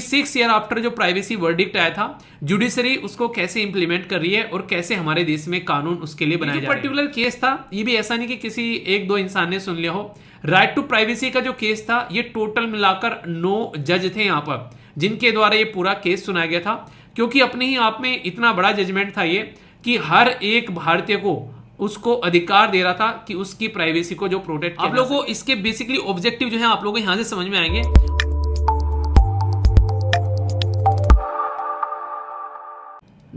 6 year after जो privacy verdict आया था, जुडिशरी उसको कैसे इंप्लीमेंट कर रही है और कैसे हमारे देश में कानून उसके लिए बनाया जा रहा है। पर्टिकुलर केस था, ये भी ऐसा नहीं कि किसी एक दो इंसान ने सुन लिया हो। राइट टू प्राइवेसी का जो केस था, ये टोटल मिलाकर 9 जज थे यहाँ पर, जिनके द्वारा ये पूरा केस सुनाया गया था। क्योंकि अपने ही आप में इतना बड़ा जजमेंट था ये कि हर एक भारतीय को उसको अधिकार दे रहा था कि उसकी प्राइवेसी को जो प्रोटेक्ट किया। आप लोगों को इसके बेसिकली ऑब्जेक्टिव जो है आप लोगों को यहां से समझ में आएंगे।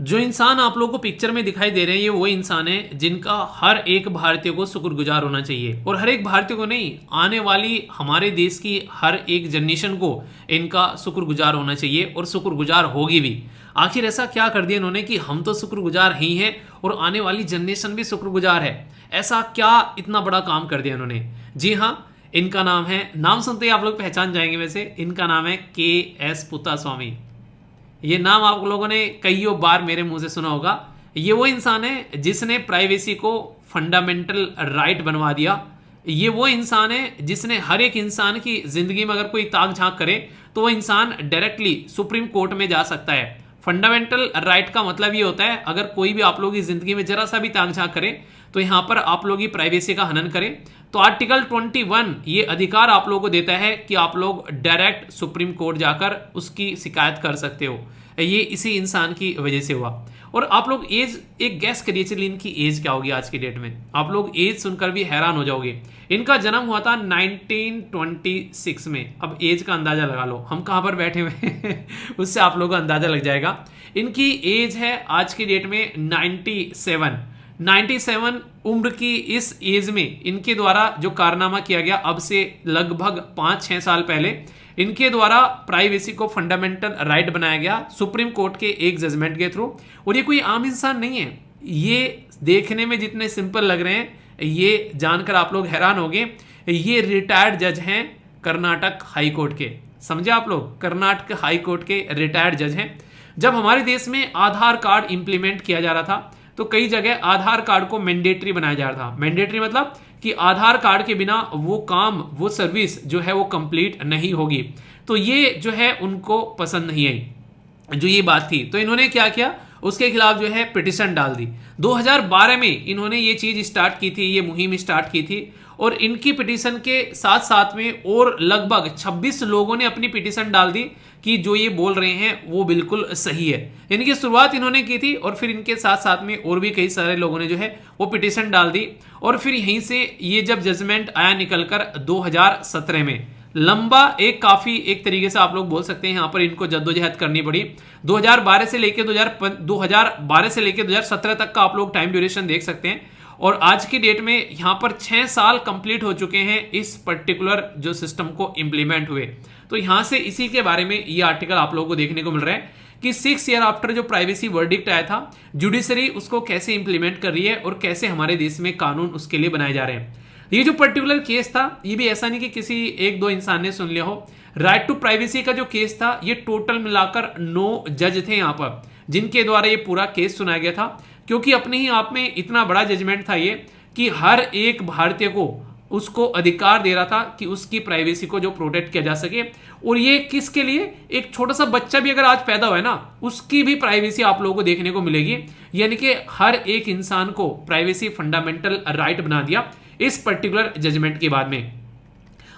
जो इंसान आप लोगों को पिक्चर में दिखाई दे रहे हैं, ये वो इंसान है जिनका हर एक भारतीय को शुक्रगुजार होना चाहिए। और हर एक भारतीय को नहीं, आने वाली हमारे देश की हर एक जनरेशन को इनका शुक्रगुजार होना चाहिए और शुक्रगुजार होगी भी। आखिर ऐसा क्या कर दिया इन्होंने कि हम तो शुक्रगुजार ही हैं और आने वाली जनरेशन भी शुक्रगुजार है। ऐसा क्या इतना बड़ा काम कर दिया इन्होंने? जी हाँ, इनका नाम है, नाम सुनते ही आप लोग पहचान जाएंगे वैसे, इनका नाम है के.एस. पुत्तास्वामी। ये नाम आप लोगों ने कईयों बार मेरे मुंह से सुना होगा। ये वो इंसान है जिसने प्राइवेसी को फंडामेंटल राइट बनवा दिया। ये वो इंसान है जिसने हर एक इंसान की जिंदगी में अगर कोई ताक झांक करे तो वो इंसान डायरेक्टली सुप्रीम कोर्ट में जा सकता है। फंडामेंटल राइट का मतलब ये होता है, अगर कोई भी आप लोगों की जिंदगी में जरा सा भी ताक झांक करे तो यहां पर आप लोग की प्राइवेसी का हनन करें। तो आर्टिकल 21 ये अधिकार आप लोगों को देता है कि आप लोग डायरेक्ट सुप्रीम कोर्ट जाकर उसकी शिकायत कर सकते हो। ये इसी इंसान की वजह से हुआ। और आप लोग एज एक गैस करिए, चलिए इनकी एज क्या होगी आज की डेट में। आप लोग एज सुनकर भी हैरान हो जाओगे। इनका जन्म हुआ था 1926 में। अब एज का अंदाजा लगा लो, हम कहां पर बैठे हुए हैं उससे आप लोगों को अंदाजा लग जाएगा। इनकी एज है आज की डेट में 97 उम्र की। इस एज में इनके द्वारा जो कारनामा किया गया, अब से लगभग 5-6 साल पहले इनके द्वारा प्राइवेसी को फंडामेंटल राइट बनाया गया सुप्रीम कोर्ट के एक जजमेंट के थ्रू। और ये कोई आम इंसान नहीं है। ये देखने में जितने सिंपल लग रहे हैं, ये जानकर आप लोग हैरान होंगे, ये रिटायर्ड जज हैं कर्नाटक हाई कोर्ट के। समझे आप लोग, कर्नाटक हाई कोर्ट के रिटायर्ड जज हैं। जब हमारे देश में आधार कार्ड इंप्लीमेंट किया जा रहा था तो कई जगह आधार कार्ड को मैंडेटरी बनाया जा रहा था। मैंडेटरी मतलब कि आधार कार्ड के बिना वो काम, वो सर्विस जो है वो कंप्लीट नहीं होगी। तो ये जो है उनको पसंद नहीं आई जो ये बात थी। तो इन्होंने क्या किया, उसके खिलाफ जो है पिटिशन डाल दी। 2012 में इन्होंने ये चीज स्टार्ट की थी, ये मुहिम स्टार्ट की थी। और इनकी पिटिशन के साथ साथ में और लगभग 26 लोगों ने अपनी पिटिशन डाल दी कि जो ये बोल रहे हैं वो बिल्कुल सही है। इनकी शुरुआत इन्होंने की थी और फिर इनके साथ साथ में और भी कई सारे लोगों ने जो है वो पिटिशन डाल दी। और फिर यहीं से ये जब जजमेंट आया निकलकर 2017 में, लंबा एक काफी एक तरीके से आप लोग बोल सकते हैं यहाँ पर इनको जद्दोजहद करनी पड़ी। 2012 से लेकर 2017 तक का आप लोग टाइम ड्यूरेशन देख सकते हैं। और आज की डेट में यहां पर 6 साल कंप्लीट हो चुके हैं इस पर्टिकुलर जो सिस्टम को इंप्लीमेंट हुए। तो यहां से इसी के बारे में ये आर्टिकल आप लोगों को देखने को मिल रहा है कि 6 ईयर आफ्टर जो प्राइवेसी वर्डिक्ट आया था, जुडिशरी उसको कैसे इंप्लीमेंट कर रही है और कैसे हमारे देश में कानून उसके लिए बनाए जा रहे हैं। ये जो पर्टिकुलर केस था, ये भी ऐसा नहीं कि किसी एक दो इंसान ने सुन लिया हो। राइट टू प्राइवेसी का जो केस था, ये टोटल मिलाकर 9 जज थे यहाँ पर, जिनके द्वारा ये पूरा केस सुनाया गया था। क्योंकि अपने ही आप में इतना बड़ा जजमेंट था ये कि हर एक भारतीय को उसको अधिकार दे रहा था कि उसकी प्राइवेसी को जो प्रोटेक्ट किया जा सके। और ये किसके लिए, एक छोटा सा बच्चा भी अगर आज पैदा हुआ है ना, उसकी भी प्राइवेसी आप लोगों को देखने को मिलेगी। यानी कि हर एक इंसान को प्राइवेसी फंडामेंटल राइट बना दिया इस पर्टिकुलर जजमेंट के बाद में।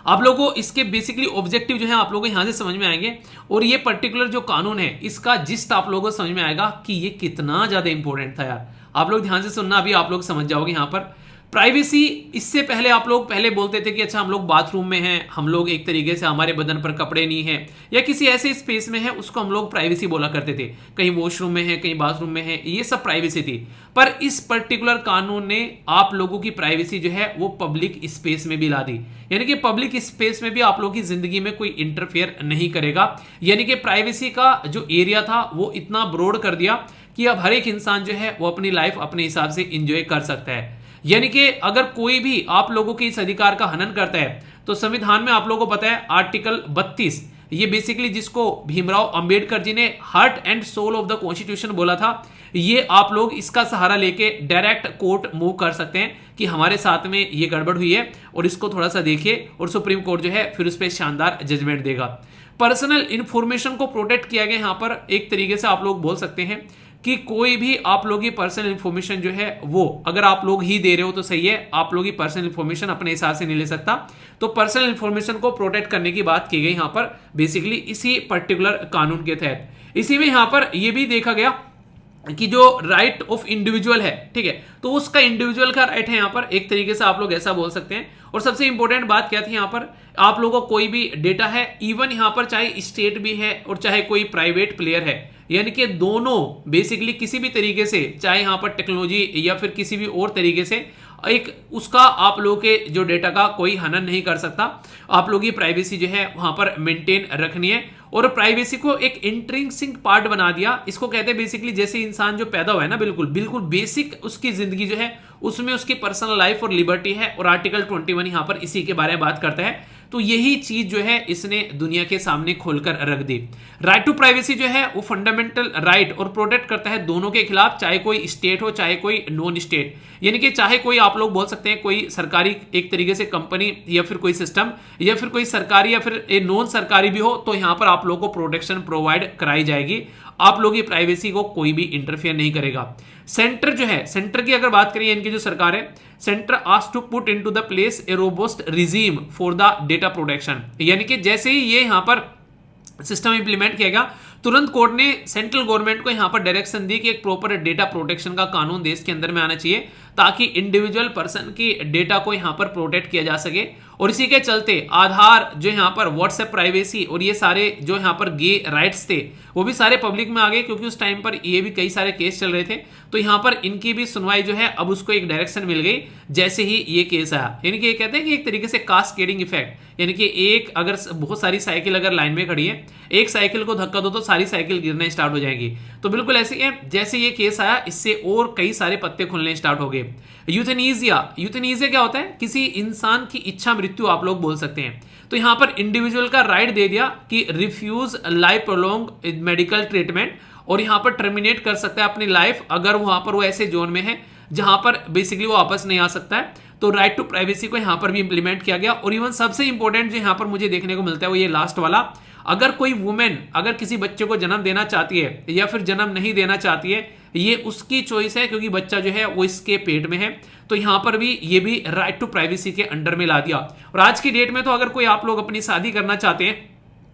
आप लोगों को इसके बेसिकली ऑब्जेक्टिव जो है आप लोगों को यहां से समझ में आएंगे। और ये पर्टिकुलर जो कानून है, इसका जिस्ट आप लोगों को समझ में आएगा कि ये कितना ज्यादा इंपॉर्टेंट था यार। आप लोग ध्यान से सुनना, अभी आप लोग समझ जाओगे। यहां पर प्राइवेसी, इससे पहले आप लोग पहले बोलते थे कि अच्छा हम लोग बाथरूम में हैं, हम लोग एक तरीके से हमारे बदन पर कपड़े नहीं हैं या किसी ऐसे स्पेस में है, उसको हम लोग प्राइवेसी बोला करते थे। कहीं वॉशरूम में है, कहीं बाथरूम में है, ये सब प्राइवेसी थी। पर इस पर्टिकुलर कानून ने आप लोगों की प्राइवेसी जो है वो पब्लिक स्पेस में भी ला दी। यानी कि पब्लिक स्पेस में भी आप लोगों की जिंदगी में कोई इंटरफेयर नहीं करेगा। यानी कि प्राइवेसी का जो एरिया था वो इतना ब्रॉड कर दिया कि अब हर एक इंसान जो है वो अपनी लाइफ अपने हिसाब से एंजॉय कर सकता है। यानी कि अगर कोई भी आप लोगों के इस अधिकार का हनन करता है तो संविधान में आप लोगों को पता है आर्टिकल 32, ये बेसिकली जिसको भीमराव अंबेडकर जी ने heart and soul of the constitution बोला था, ये आप लोग इसका सहारा लेके डायरेक्ट कोर्ट मूव कर सकते हैं कि हमारे साथ में ये गड़बड़ हुई है और इसको थोड़ा सा देखिए, और सुप्रीम कोर्ट जो है फिर उस पर शानदार जजमेंट देगा। पर्सनल इंफॉर्मेशन को प्रोटेक्ट किया गया। यहां पर एक तरीके से आप लोग बोल सकते हैं कि कोई भी आप लोग की पर्सनल इंफॉर्मेशन जो है वो अगर आप लोग ही दे रहे हो तो सही है, आप लोग की पर्सनल इंफॉर्मेशन अपने हिसाब से नहीं ले सकता। तो पर्सनल इंफॉर्मेशन को प्रोटेक्ट करने की बात की गई यहां पर बेसिकली इसी पर्टिकुलर कानून के तहत। इसी में यहां पर यह भी देखा गया कि जो राइट ऑफ इंडिविजुअल है, ठीक है, तो उसका इंडिविजुअल का राइट है यहां पर, एक तरीके से आप लोग ऐसा बोल सकते हैं। और सबसे इंपॉर्टेंट बात क्या थी यहां पर, आप लोगों को कोई भी डेटा है, इवन यहां पर चाहे स्टेट भी है और चाहे कोई प्राइवेट प्लेयर है, यानी कि दोनों बेसिकली किसी भी तरीके से, चाहे यहां पर टेक्नोलॉजी या फिर किसी भी और तरीके से एक उसका आप लोगों के जो डेटा का कोई हनन नहीं कर सकता। आप लोगों की प्राइवेसी जो है वहां पर मेंटेन रखनी है और प्राइवेसी को एक इंट्रिंसिक पार्ट बना दिया। इसको कहते हैं बेसिकली जैसे इंसान जो पैदा हुआ है ना, बिल्कुल बिल्कुल बेसिक उसकी जिंदगी जो है उसमें उसकी पर्सनल लाइफ और लिबर्टी है, और आर्टिकल 21 यहां पर इसी के बारे में बात करता है। तो यही चीज जो है इसने दुनिया के सामने खोलकर रख दी। राइट टू प्राइवेसी जो है वो फंडामेंटल राइट और प्रोटेक्ट करता है दोनों के खिलाफ, चाहे कोई स्टेट हो चाहे कोई नॉन स्टेट, यानी कि चाहे कोई आप लोग बोल सकते हैं कोई सरकारी एक तरीके से कंपनी या फिर कोई सिस्टम या फिर कोई सरकारी या फिर नॉन सरकारी भी हो, तो यहां पर आप लोगों को प्रोटेक्शन प्रोवाइड कराई जाएगी। आप लोगों की प्राइवेसी को कोई भी इंटरफेयर नहीं करेगा। सेंटर जो है, सेंटर की अगर बात करें, इनकी जो सरकार है, centre asked to put into the place a robust regime for the data protection, यानी कि जैसे ही ये यहां पर सिस्टम इंप्लीमेंट किया गया, तुरंत कोर्ट ने सेंट्रल गवर्नमेंट को यहां पर डायरेक्शन दी कि एक प्रॉपर डेटा प्रोटेक्शन का कानून देश के अंदर में आना चाहिए ताकि इंडिविजुअल पर्सन की डेटा को यहां पर प्रोटेक्ट किया जा सके। और इसी के चलते आधार जो यहां पर व्हाट्सएप प्राइवेसी और ये सारे जो यहां पर गे राइट्स थे वो भी सारे पब्लिक में आ गए, क्योंकि उस टाइम पर ये भी कई सारे केस चल रहे थे। तो यहां पर इनकी भी सुनवाई जो है अब उसको एक डायरेक्शन मिल गई जैसे ही ये केस आया। यानी कि ये कहते हैं कि एक तरीके से कास्केडिंग इफेक्ट, यानी कि एक अगर बहुत सारी साइकिल अगर लाइन में खड़ी है, एक साइकिल को धक्का दो तो सारी साइकिल गिरना स्टार्ट हो जाएगी। तो बिल्कुल ऐसे ही है, जैसे ये केस आया इससे और कई सारे पत्ते खुलने स्टार्ट हो गए। यूथेनेसिया, यूथेनेसिया क्या होता है? किसी इंसान की इच्छा मृत्यु आप लोग बोल सकते हैं। तो यहां पर इंडिविजुअल का राइट दे दिया कि refuse life prolong medical treatment, और यहां पर टर्मिनेट कर सकता है अपनी लाइफ अगर वहां पर वो ऐसे जोन में है जहां पर बेसिकली वो वापस नहीं आ सकता है। तो राइट टू प्राइवेसी को यहां पर भी इंप्लीमेंट किया गया। और इवन सबसे इंपॉर्टेंट जो यहां पर मुझे देखने को मिलता है वो ये लास्ट वाला, अगर कोई वुमेन अगर किसी बच्चे को जन्म देना चाहती है या फिर जन्म नहीं देना चाहती है, ये उसकी चॉइस है, क्योंकि बच्चा जो है वो इसके पेट में है। तो यहां पर भी ये भी राइट टू प्राइवेसी के अंडर में ला दिया। और आज की डेट में तो अगर कोई आप लोग अपनी शादी करना चाहते हैं,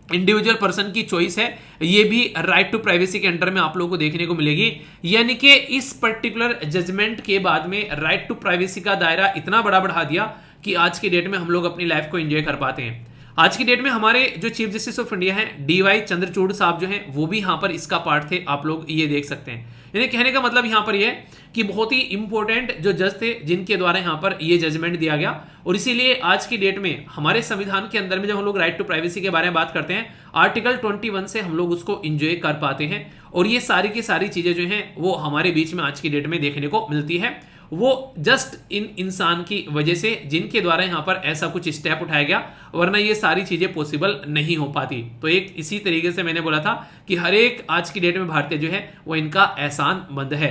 इंडिविजुअल पर्सन की चॉइस है, ये भी राइट टू प्राइवेसी के अंडर में आप लोगों को देखने को मिलेगी। यानी कि इस पर्टिकुलर जजमेंट के बाद में राइट टू प्राइवेसी का दायरा इतना बड़ा बढ़ा दिया कि आज की डेट में हम लोग अपनी लाइफ को एंजॉय कर पाते हैं। आज की डेट में हमारे जो चीफ जस्टिस ऑफ इंडिया हैं डीवाई चंद्रचूड़ साहब जो हैं वो भी यहां पर इसका पार्ट थे, आप लोग ये देख सकते हैं। यानी कहने का मतलब यहां पर ये है कि बहुत ही इंपॉर्टेंट जो जज थे जिनके द्वारा यहां पर ये जजमेंट दिया गया। और इसीलिए आज की डेट में हमारे संविधान के अंदर में जब हम लोग राइट टू प्राइवेसी के बारे में बात करते हैं, आर्टिकल 21 से हम लोग उसको एंजॉय कर पाते हैं। और ये सारी की सारी चीजें जो हैं वो हमारे बीच में आज की डेट में देखने को मिलती है, वो जस्ट इन इंसान की वजह से जिनके द्वारा यहां पर ऐसा कुछ स्टेप उठाया गया, वरना ये सारी चीजें पॉसिबल नहीं हो पाती। तो एक इसी तरीके से मैंने बोला था कि हर एक आज की डेट में भारतीय जो है वो इनका एहसान मंद है।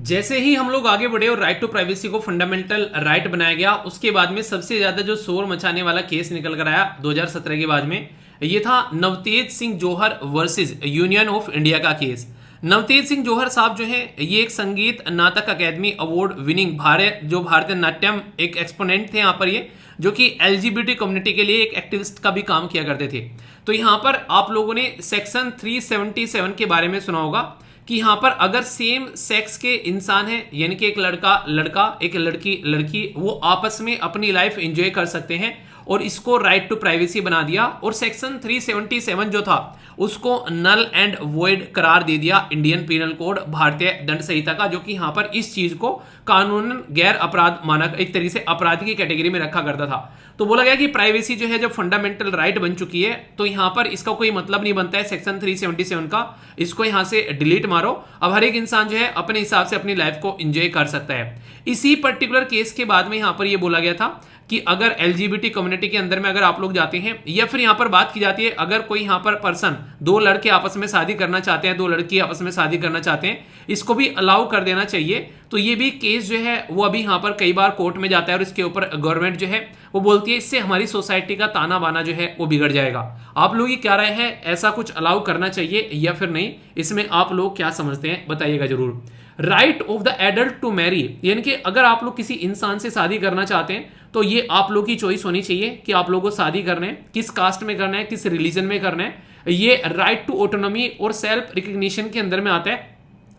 जैसे ही हम लोग आगे बढ़े और राइट टू प्राइवेसी को फंडामेंटल राइट बनाया गया, उसके बाद में सबसे ज्यादा जो शोर मचाने वाला केस निकल कर आया 2017 के बाद में, ये था नवतेज सिंह जौहर वर्सेस यूनियन ऑफ इंडिया का केस। नवतेज सिंह जौहर साहब जो है ये एक संगीत नाटक अकेडमी अवार्ड विनिंग भारतीय नाट्यम एक एक्सपोनेंट थे यहाँ पर, ये जो कि एलजीबीटी कम्युनिटी के लिए एक एक्टिविस्ट का भी काम किया करते थे। तो यहाँ पर आप लोगों ने सेक्शन 377 के बारे में सुना होगा कि यहाँ पर अगर सेम सेक्स के इंसान है, यानी कि एक लड़का एक लड़की वो आपस में अपनी लाइफ एंजॉय कर सकते हैं, और इसको राइट टू प्राइवेसी बना दिया। और सेक्शन 377 जो था उसको नल एंड वॉइड करार दे दिया इंडियन पीनल कोड भारतीय दंड संहिता का, जो कि यहां पर इस चीज को कानूनन गैर अपराध माना, एक तरीके से अपराध की कैटेगरी में रखा करता था। तो बोला गया कि प्राइवेसी जो है जब फंडामेंटल राइट बन चुकी है तो यहां पर इसका कोई मतलब नहीं बनता है सेक्शन 377 का, इसको यहां से डिलीट मारो। अब हर एक इंसान जो है अपने हिसाब से अपनी लाइफ को एंजॉय कर सकता है। इसी पर्टिकुलर केस के बाद में यहां पर यह बोला गया था कि अगर एलजीबीटी कम्युनिटी के अंदर में अगर आप लोग जाते हैं, या फिर यहाँ पर बात की जाती है अगर कोई यहाँ पर पर्सन, दो लड़के आपस में शादी करना चाहते हैं, दो लड़की आपस में शादी करना चाहते हैं, इसको भी अलाउ कर देना चाहिए। तो ये भी केस जो है वो अभी यहाँ पर कई बार कोर्ट में जाता है और इसके ऊपर गवर्नमेंट जो है वो बोलती है इससे हमारी सोसाइटी का ताना बाना जो है वो बिगड़ जाएगा। आप लोग की क्या राय है, ऐसा कुछ अलाउ करना चाहिए या फिर नहीं? इसमें आप लोग क्या समझते हैं बताइएगा जरूर। Right of the adult to marry, यानी कि अगर आप लोग किसी इंसान से शादी करना चाहते हैं तो ये आप लोग की चॉइस होनी चाहिए कि आप लोगों को शादी करना है, किस कास्ट में करना है, किस रिलीजन में करना है। ये राइट टू ऑटोनॉमी और सेल्फ रिकग्निशन के अंदर में आता है।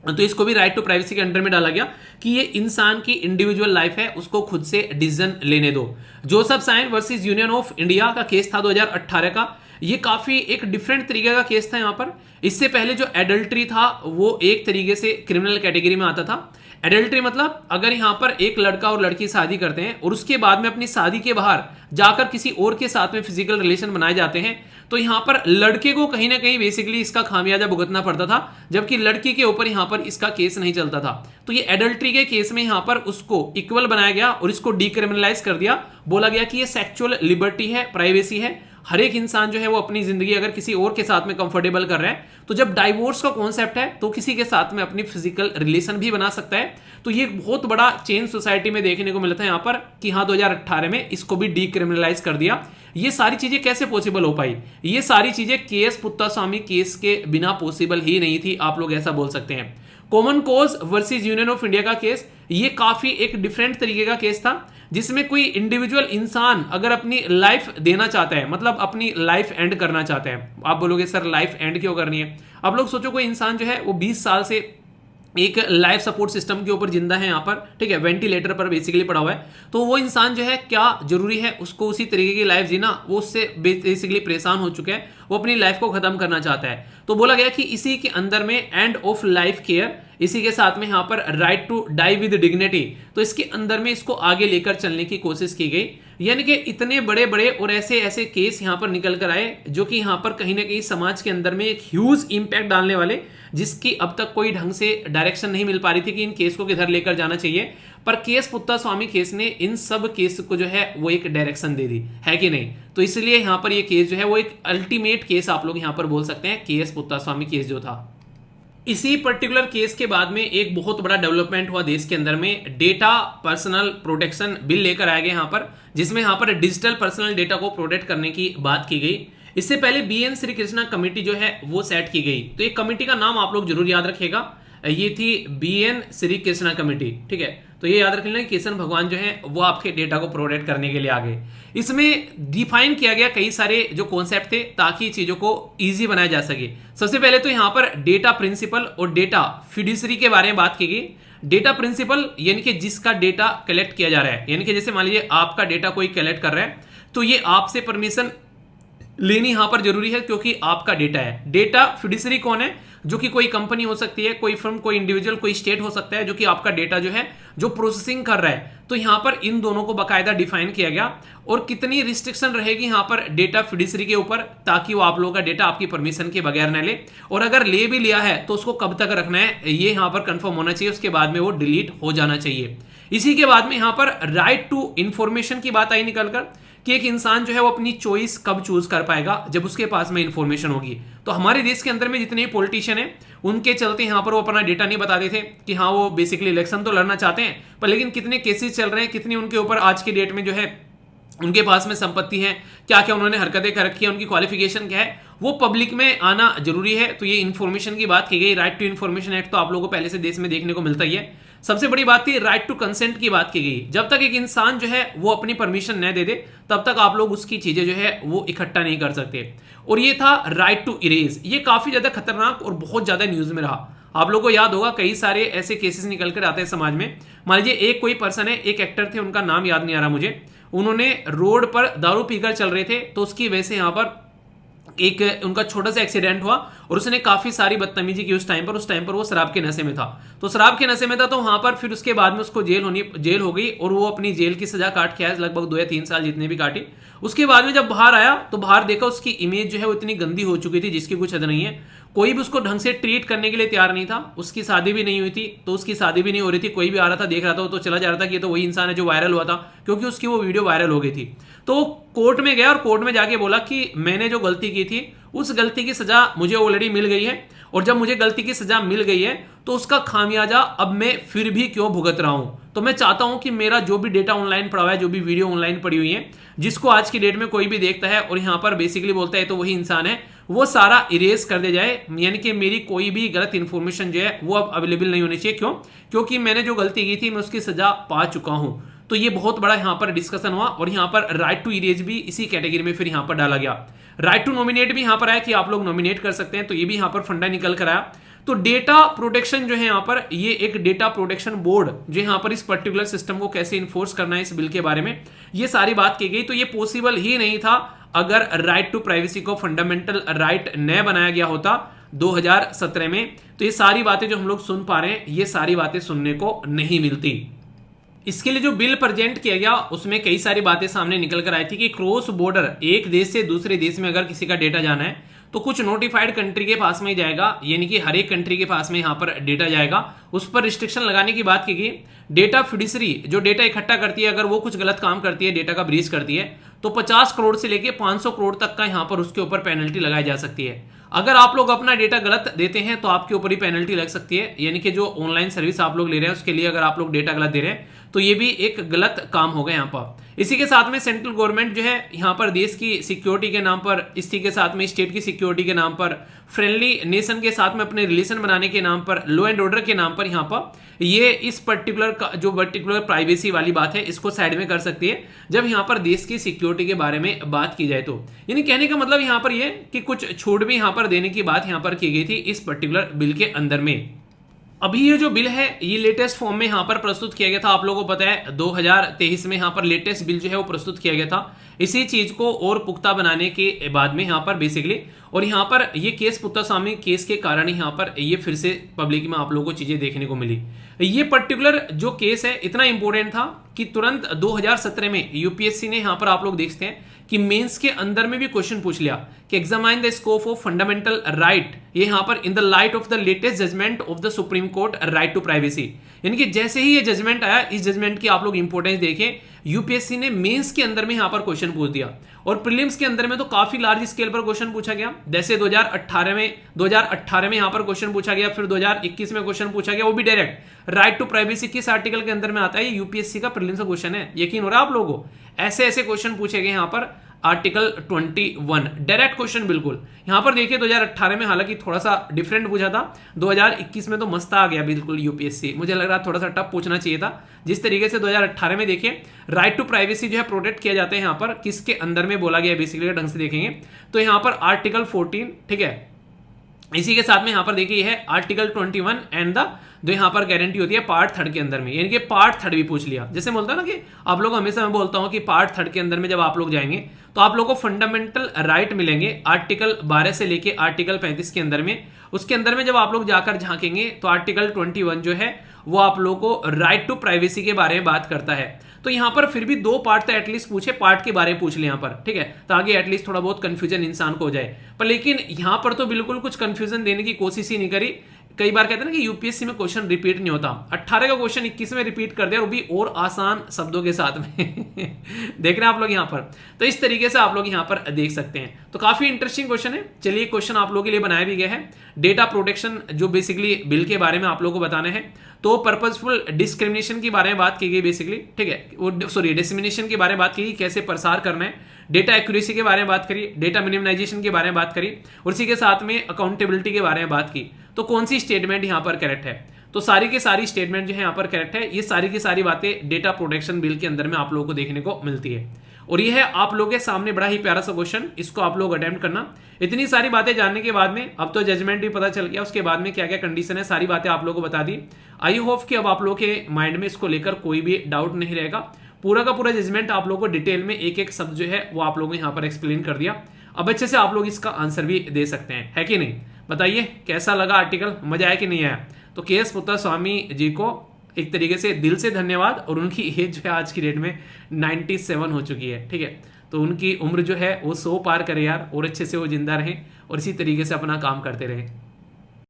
तो इसको भी राइट टू प्राइवेसी के अंडर में डाला गया कि ये इंसान की इंडिविजुअल लाइफ है, उसको खुद से डिसीजन लेने दो। Joseph Shine versus Union of India का केस था 2018 का। ये काफी एक डिफरेंट तरीके का केस था। यहाँ पर इससे पहले जो एडल्ट्री था वो एक तरीके से क्रिमिनल कैटेगरी में आता था। एडल्ट्री मतलब अगर यहाँ पर एक लड़का और लड़की शादी करते हैं और उसके बाद में अपनी शादी के बाहर जाकर किसी और के साथ में फिजिकल रिलेशन बनाए जाते हैं, तो यहाँ पर लड़के को कहीं ना कहीं बेसिकली इसका खामियाजा भुगतना पड़ता था, जबकि लड़की के ऊपर यहाँ पर इसका केस नहीं चलता था। तो ये एडल्ट्री के केस में यहाँ पर उसको इक्वल बनाया गया और इसको डीक्रिमिनलाइज कर दिया। बोला गया कि ये सेक्सुअल लिबर्टी है, प्राइवेसी है। हर एक इंसान जो है वो अपनी जिंदगी अगर किसी और के साथ में कंफर्टेबल कर रहा है, तो जब डाइवोर्स का कॉन्सेप्ट है तो किसी के साथ में अपनी फिजिकल रिलेशन भी बना सकता है। तो ये बहुत बड़ा चेंज सोसाइटी में देखने को मिलता है यहाँ पर कि हाँ 2018 में इसको भी डीक्रिमिनलाइज कर दिया। ये सारी चीजें कैसे पॉसिबल हो पाई? ये सारी चीजें केएस पुत्तास्वामी केस के बिना पॉसिबल ही नहीं थी, आप लोग ऐसा बोल सकते हैं। Common cause versus Union of India का केस, ये काफी एक डिफरेंट तरीके का केस था, जिसमें कोई इंडिविजुअल इंसान अगर अपनी लाइफ देना चाहता है, मतलब अपनी लाइफ एंड करना चाहता है। आप बोलोगे सर लाइफ एंड क्यों करनी है? आप लोग सोचो कोई इंसान जो है वो 20 साल से एक लाइफ सपोर्ट सिस्टम के ऊपर जिंदा है यहाँ पर, ठीक है, वेंटिलेटर पर बेसिकली पड़ा हुआ है। तो वो इंसान जो है क्या जरूरी है उसको उसी तरीके की लाइफ जीना? वो उससे बेसिकली परेशान हो चुका है, वो अपनी लाइफ को खत्म करना चाहता है। तो बोला गया कि इसी के अंदर में एंड ऑफ लाइफ केयर, इसी के साथ में यहाँ पर right to die with dignity, तो इसके अंदर में इसको आगे लेकर चलने की कोशिश की गई। यानी कि इतने बड़े बड़े और ऐसे ऐसे केस यहाँ पर निकल कर आए जो कि यहाँ पर कहीं ना कहीं समाज के अंदर में एक ह्यूज इंपैक्ट डालने वाले, जिसकी अब तक कोई ढंग से डायरेक्शन नहीं मिल पा रही थी कि इन केस को किधर लेकर जाना चाहिए। पर केएस पुत्तास्वामी केस ने इन सब केस को जो है वो एक डायरेक्शन दे दी है कि नहीं? तो इसलिए यहाँ पर ये केस जो है वो एक अल्टीमेट केस आप लोग यहाँ पर बोल सकते हैं, केएस पुत्तास्वामी केस जो था। इसी पर्टिकुलर केस के बाद में एक बहुत बड़ा डेवलपमेंट हुआ देश के अंदर में, डेटा पर्सनल प्रोटेक्शन बिल लेकर आया गया यहाँ पर, जिसमें यहाँ पर डिजिटल पर्सनल डेटा को प्रोटेक्ट करने की बात की गई। इससे पहले बीएन श्री कृष्णा कमेटी जो है वो सेट की गई। तो एक कमेटी का नाम आप लोग जरूर याद रखिएगा, ये थी बीएन श्री कृष्णा कमेटी, ठीक है। तो ये याद रख लेना किशन भगवान जो है वो आपके डेटा को प्रोटेक्ट करने के लिए आ गए। इसमें डिफाइन किया गया कई सारे जो कॉन्सेप्ट थे ताकि चीजों को इजी बनाया जा सके। सबसे पहले तो यहाँ पर डेटा प्रिंसिपल और डेटा फिड्यूसरी के बारे में बात की गई। डेटा प्रिंसिपल यानी कि जिसका डेटा कलेक्ट किया जा रहा है, यानी कि जैसे मान लीजिए आपका डेटा कोई कलेक्ट कर रहा है तो ये आपसे परमिशन लेनी यहां पर जरूरी है क्योंकि आपका डेटा है। डेटा फिड्यूसरी कौन है? जो कि कोई कंपनी हो सकती है, कोई फर्म, कोई इंडिविजुअल, कोई स्टेट हो सकता है जो कि आपका डेटा जो है जो प्रोसेसिंग कर रहा है। तो यहां पर इन दोनों को बाकायदा डिफाइन किया गया और कितनी रिस्ट्रिक्शन रहेगी यहां पर डेटा फिड्यूसरी के ऊपर ताकि वो आप लोगों का डेटा आपकी परमिशन के बगैर न ले, और अगर ले भी लिया है तो उसको कब तक रखना है ये यहां पर कंफर्म होना चाहिए, उसके बाद में वो डिलीट हो जाना चाहिए। इसी के बाद में यहां पर राइट टू इंफॉर्मेशन की बात आई निकलकर कि एक इंसान जो है वो अपनी चॉइस कब चूज कर पाएगा, जब उसके पास में इंफॉर्मेशन होगी। तो हमारे देश के अंदर में जितने पॉलिटिशियन हैं उनके चलते यहाँ पर वो अपना डेटा नहीं बताते थे कि हाँ वो बेसिकली इलेक्शन तो लड़ना चाहते हैं, पर लेकिन कितने केसेस चल रहे हैं, कितनी उनके ऊपर आज के डेट में जो है उनके पास में संपत्ति है, क्या क्या उन्होंने हरकतें कर रखी है, उनकी क्वालिफिकेशन क्या है, वो पब्लिक में आना जरूरी है। तो ये इन्फॉर्मेशन की बात की गई। राइट टू इन्फॉर्मेशन एक्ट तो आप लोगों को पहले से देश में देखने को मिलता ही है। सबसे बड़ी बात थी राइट टू कंसेंट की बात की गई। जब तक एक इंसान जो है वो अपनी परमिशन न दे दे तब तक आप लोग उसकी चीजें जो है वो इकट्ठा नहीं कर सकते। और ये था राइट टू इरेज। ये काफी ज्यादा खतरनाक और बहुत ज्यादा न्यूज में रहा। आप लोगों को याद होगा कई सारे ऐसे केसेस निकल कर आते हैं समाज में। मान लीजिए एक कोई पर्सन है, एक एक्टर थे, उनका नाम याद नहीं आ रहा मुझे, उन्होंने रोड पर दारू पीकर चल रहे थे तो उसकी वजह से यहाँ पर एक उनका छोटा सा एक्सीडेंट हुआ और उसने काफी सारी बदतमीजी की उस टाइम पर वो शराब के नशे में था। तो शराब के नशे में था तो वहां पर फिर उसके बाद में उसको जेल हो गई और वो अपनी जेल की सजा काट के आया, लगभग 2 या 3 साल जितने भी काटी। उसके बाद में जब बाहर आया तो बाहर देखा उसकी इमेज जो है वो इतनी गंदी हो चुकी थी जिसकी कुछ हद नहीं है। कोई भी उसको ढंग से ट्रीट करने के लिए तैयार नहीं था। उसकी शादी भी नहीं हुई थी तो उसकी शादी भी नहीं हो रही थी, कोई भी आ रहा था देख रहा था तो चला जा रहा था कि ये तो वही इंसान है जो वायरल हुआ था, क्योंकि उसकी वो वीडियो वायरल हो गई थी। तो वो कोर्ट में गया और कोर्ट में जाके बोला कि मैंने जो गलती की थी उस गलती की सजा मुझे ऑलरेडी मिल गई है, और जब मुझे गलती की सजा मिल गई है तो उसका खामियाजा अब मैं फिर भी क्यों भुगत रहा हूं। तो मैं चाहता हूं कि मेरा जो भी डेटा ऑनलाइन पड़ा हुआ है, जो भी वीडियो ऑनलाइन पड़ी हुई है, जिसको आज की डेट में कोई भी देखता है और यहां पर बेसिकली बोलता है तो वही इंसान है, वो सारा इरेज कर दे जाए। यानी कि मेरी कोई भी गलत इंफॉर्मेशन जो है वो अब अवेलेबल नहीं होनी चाहिए। क्यों? क्योंकि मैंने जो गलती की थी मैं उसकी सजा पा चुका हूं। तो ये बहुत बड़ा यहां पर डिस्कशन हुआ और यहां पर राइट टू इरेज भी इसी कैटेगरी में फिर यहां पर डाला गया। राइट टू नॉमिनेट भी यहां पर आया कि आप लोग नॉमिनेट कर सकते हैं, तो ये भी यहां पर फंडा निकल कर आया। तो डेटा प्रोटेक्शन जो है यहां पर, ये एक डेटा प्रोटेक्शन बोर्ड जो यहां पर इस पर्टिकुलर सिस्टम को कैसे इन्फोर्स करना है इस बिल के बारे में ये सारी बात की गई। तो ये पॉसिबल ही नहीं था अगर राइट टू प्राइवेसी को फंडामेंटल राइट न बनाया गया होता 2017 में। तो ये सारी बातें जो हम लोग सुन पा रहे हैं ये सारी बातें सुनने को नहीं मिलती। इसके लिए जो बिल प्रेजेंट किया गया उसमें कई सारी बातें सामने निकल कर आई थी कि क्रॉस बॉर्डर एक देश से दूसरे देश में अगर किसी का डेटा जाना है तो कुछ नोटिफाइड कंट्री के पास में ही जाएगा, यानी कि हर एक कंट्री के पास में यहां पर डेटा जाएगा। उस पर रिस्ट्रिक्शन लगाने की बात की गई। डेटा फिडिसरी जो डेटा इकट्ठा करती है अगर वो कुछ गलत काम करती है, डेटा का ब्रीच करती है, तो 50 करोड़ से लेके 500 करोड़ तक का यहां पर उसके ऊपर पेनल्टी लगाई जा सकती है। अगर आप लोग अपना डेटा गलत देते हैं तो आपके ऊपर ही पेनल्टी लग सकती है। यानी कि जो ऑनलाइन सर्विस आप लोग ले रहे हैं उसके लिए अगर आप लोग डेटा गलत दे रहे हैं तो ये भी एक गलत काम होगा यहाँ पर। इसी के साथ में सेंट्रल गवर्नमेंट जो है यहाँ पर देश की सिक्योरिटी के नाम पर, इसी के साथ में स्टेट की सिक्योरिटी के नाम पर, फ्रेंडली नेशन के साथ में अपने रिलेशन बनाने के नाम पर, लॉ एंड ऑर्डर के नाम पर यहाँ पर ये इस पर्टिकुलर प्राइवेसी वाली बात है इसको साइड में कर सकती है जब यहाँ पर देश की सिक्योरिटी के बारे में बात की जाए। तो यानी कहने का मतलब यहाँ पर ये कि कुछ छूट भी यहाँ पर देने की बात यहाँ पर की गई थी इस पर्टिकुलर बिल के अंदर में। अभी ये जो बिल है ये लेटेस्ट फॉर्म में यहाँ पर प्रस्तुत किया गया था। आप लोगों को पता है 2023 में यहाँ पर लेटेस्ट बिल जो है वो प्रस्तुत किया गया था इसी चीज को और पुख्ता बनाने के बाद में यहाँ पर बेसिकली, और यहाँ पर ये केस पुत्तास्वामी केस के कारण यहाँ पर ये फिर से पब्लिक में आप लोगों को चीजें देखने को मिली। ये पर्टिकुलर जो केस है इतना इंपॉर्टेंट था कि तुरंत 2017 में यूपीएससी ने यहाँ पर आप लोग देखते हैं कि मेंस के अंदर में भी क्वेश्चन पूछ लिया कि examine the scope of fundamental right, ये यहां पर in the light of the latest judgment of the Supreme Court right to privacy. यानी कि जैसे ही ये जजमेंट आया इस जजमेंट की आप लोग इंपॉर्टेंस देखें, यूपीएससी ने मेंस के अंदर में यहां पर क्वेश्चन पूछ दिया और प्रीलिम्स के अंदर में तो काफी लार्ज स्केल पर क्वेश्चन पूछा गया। जैसे 2018 में यहां पर क्वेश्चन पूछा गया, फिर 2021 में क्वेश्चन पूछा गया, वो भी डायरेक्ट राइट टू प्राइवेसी किस आर्टिकल के अंदर में आता है, ये यूपीएससी का प्रीलिम्स का क्वेश्चन है। यकीन हो रहा है आप लोगों को? ऐसे ऐसे क्वेश्चन पूछे गए यहां पर आर्टिकल 21 डायरेक्ट क्वेश्चन बिल्कुल। यहां पर देखिए 2018 में हालांकि थोड़ा सा डिफरेंट पूछा था, 2021 में तो मस्त आ गया बिल्कुल यूपीएससी। मुझे लग रहा थोड़ा सा टफ पूछना चाहिए था। जिस तरीके से 2018 में देखिए राइट टू प्राइवेसी जो है प्रोटेक्ट किया जाता है यहाँ पर किसके अंदर में बोला गया बेसिकली ढंग से देखेंगे तो यहाँ पर आर्टिकल 14, ठीक है। इसी के साथ में यहां पर देखिए है आर्टिकल 21 एंड द जो यहां पर गारंटी होती है पार्ट 3 के अंदर में, यानी कि पार्ट 3 भी पूछ लिया। जैसे बोलता है ना कि आप लोग हमेशा मैं बोलता हूं कि पार्ट 3 के अंदर में जब आप लोग जाएंगे तो आप लोगों को फंडामेंटल राइट मिलेंगे आर्टिकल 12 से लेके आर्टिकल 35 के अंदर में। उसके अंदर में जब आप लोग जाकर झांकेंगे तो आर्टिकल 21 जो है वो आप लोगों को राइट टू प्राइवेसी के बारे में बात करता है। तो यहां पर फिर भी 2 पार्ट तो एटलीस्ट पूछे, पार्ट के बारे में पूछ ले यहां पर, ठीक है, ताकि एटलीस्ट थोड़ा बहुत कंफ्यूजन इंसान को हो जाए। पर लेकिन यहां पर तो बिल्कुल कुछ कंफ्यूजन देने की कोशिश ही नहीं करी। कई बार कहते हैं ना कि यूपीएससी में क्वेश्चन रिपीट नहीं होता, 18 का क्वेश्चन 21 में रिपीट कर दिया और भी और आसान शब्दों के साथ में देख रहे हैं आप लोग यहां पर। तो इस तरीके से आप लोग यहां पर देख सकते हैं। तो काफी इंटरेस्टिंग क्वेश्चन है। चलिए क्वेश्चन आप लोगों के लिए बनाया भी गया है। डेटा प्रोटेक्शन जो बेसिकली बिल के बारे में आप लोगों को बताने हैं, तो पर्पसफुल डिस्क्रिमिनेशन के बारे में बात की गई बेसिकली, ठीक है, वो सॉरी डिसमिनेशन के बारे में बात की गई, कैसे प्रसार करना है, डेटा एक्यूरेसी के बारे में बात करी, डेटा मिनिमाइजेशन के बारे में बात करी और इसी के साथ में अकाउंटेबिलिटी के बारे में बात की। तो कौन सी स्टेटमेंट यहां पर करेक्ट है? तो सारी की सारी स्टेटमेंट जो है यहां पर करेक्ट है। ये सारी की सारी बातें डेटा प्रोटेक्शन बिल के अंदर में आप लोगों को देखने को मिलती है और ये है आप लोगों के सामने बड़ा ही प्यारा सा क्वेश्चन, इसको आप लोग अटेम्प्ट करना। इतनी सारी बातें जानने के बाद में अब तो जजमेंट भी पता चल गया, उसके बाद में क्या क्या कंडीशन है सारी बातें आप लोगों को बता दी। आई होप कि अब आप लोगों के माइंड में इसको लेकर कोई भी डाउट नहीं रहेगा। पूरा का पूरा जजमेंट आप लोगों को डिटेल में एक एक शब्द जो है वो आप लोगों को यहाँ पर एक्सप्लेन कर दिया। अब अच्छे से आप लोग इसका आंसर भी दे सकते हैं, है कि नहीं? बताइए कैसा लगा आर्टिकल, मजा आया कि नहीं आया? तो के.एस. पुत्तास्वामी जी को एक तरीके से दिल से धन्यवाद और उनकी एज जो है आज की डेट में 97 हो चुकी है, ठीक है। तो उनकी उम्र जो है वो 100 पार करे यार, और अच्छे से वो जिंदा रहें और इसी तरीके से अपना काम करते रहें।